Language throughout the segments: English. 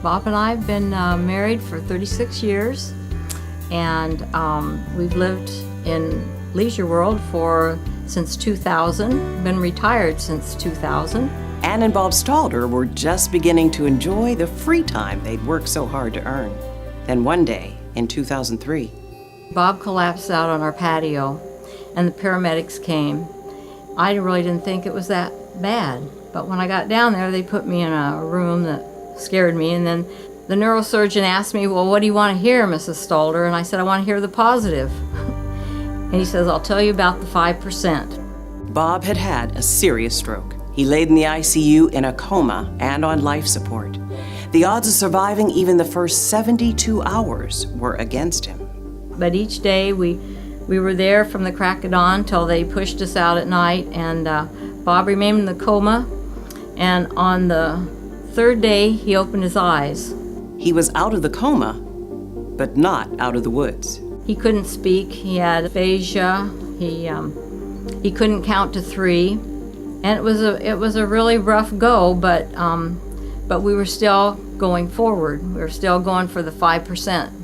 Bob and I have been married for 36 years, and we've lived in Leisure World since 2000, been retired since 2000. Ann and Bob Stalder were just beginning to enjoy the free time they'd worked so hard to earn. Then one day, in 2003, Bob collapsed out on our patio, and the paramedics came. I really didn't think it was that bad, but when I got down there, they put me in a room that scared me, and then the neurosurgeon asked me, well, what do you want to hear, Mrs. Stalder? And I said, I want to hear the positive. And he says, I'll tell you about the 5%. Bob had had a serious stroke. He laid in the ICU in a coma and on life support. The odds of surviving even the first 72 hours were against him. But each day we were there from the crack of dawn till they pushed us out at night, and Bob remained in the coma, and on the third day he opened his eyes. He was out of the coma, but not out of the woods. He couldn't speak, he had aphasia, he couldn't count to 3, and it was a really rough go, but we were still going forward. We were still going for the 5%.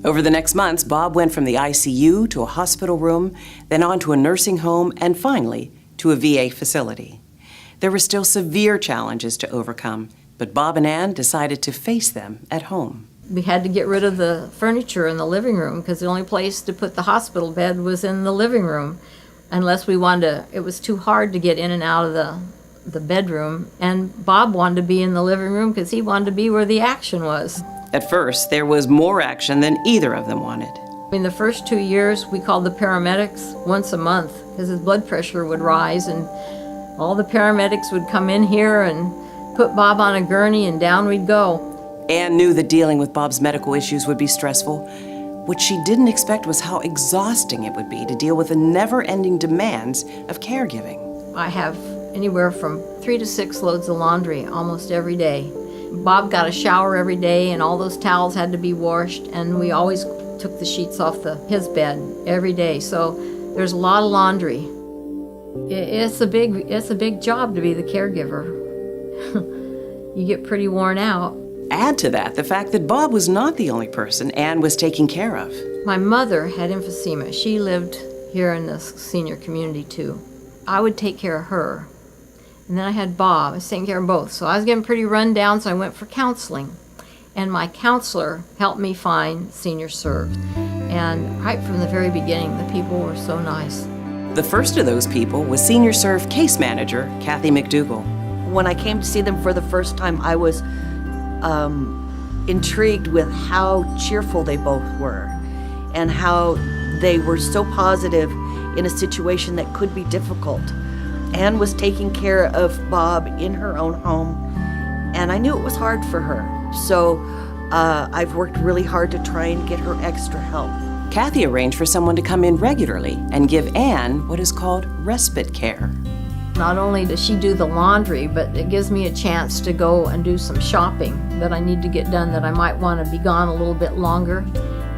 Over the next months, Bob went from the ICU to a hospital room, then on to a nursing home, and finally to a VA facility. There were still severe challenges to overcome, but Bob and Ann decided to face them at home. We had to get rid of the furniture in the living room because the only place to put the hospital bed was in the living room, unless we wanted to. It was too hard to get in and out of the bedroom, and Bob wanted to be in the living room because he wanted to be where the action was. At first, there was more action than either of them wanted. In the first 2 years, we called the paramedics once a month because his blood pressure would rise, and all the paramedics would come in here and put Bob on a gurney, and down we'd go. Ann knew that dealing with Bob's medical issues would be stressful. What she didn't expect was how exhausting it would be to deal with the never-ending demands of caregiving. I have anywhere from 3 to 6 loads of laundry almost every day. Bob got a shower every day, and all those towels had to be washed, and we always took the sheets off his bed every day. So there's a lot of laundry. It's a big job to be the caregiver. You get pretty worn out. Add to that the fact that Bob was not the only person Ann was taking care of. My mother had emphysema. She lived here in this senior community too. I would take care of her. And then I had Bob. I was taking care of both. So I was getting pretty run down, so I went for counseling. And my counselor helped me find Senior Serve. And right from the very beginning, the people were so nice. The first of those people was Senior Serve case manager Kathy McDougall. When I came to see them for the first time, I was intrigued with how cheerful they both were and how they were so positive in a situation that could be difficult. Ann was taking care of Bob in her own home, and I knew it was hard for her. So I've worked really hard to try and get her extra help. Kathy arranged for someone to come in regularly and give Ann what is called respite care. Not only does she do the laundry, but it gives me a chance to go and do some shopping that I need to get done that I might want to be gone a little bit longer.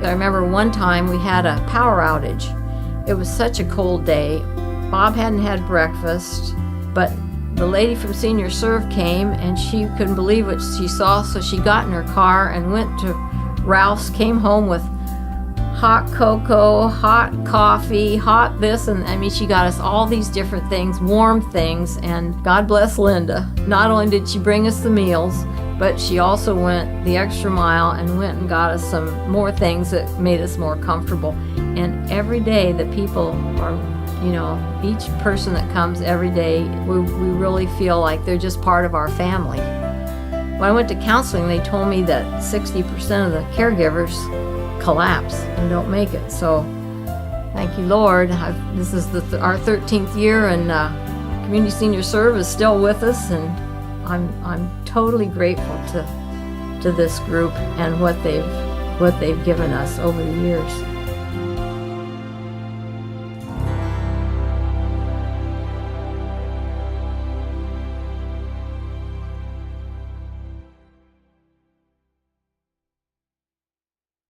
I remember one time we had a power outage. It was such a cold day. Bob hadn't had breakfast, but the lady from Senior Serve came, and she couldn't believe what she saw, so she got in her car and went to Ralph's, came home with hot cocoa, hot coffee, hot this, and I mean, she got us all these different things, warm things, and God bless Linda. Not only did she bring us the meals, but she also went the extra mile and went and got us some more things that made us more comfortable. And every day the people are, each person that comes every day, we really feel like they're just part of our family. When I went to counseling, they told me that 60% of the caregivers collapse and don't make it. So thank you, Lord. This is our 13th year, and Community Senior Serve is still with us, and I'm totally grateful to this group and what they've given us over the years.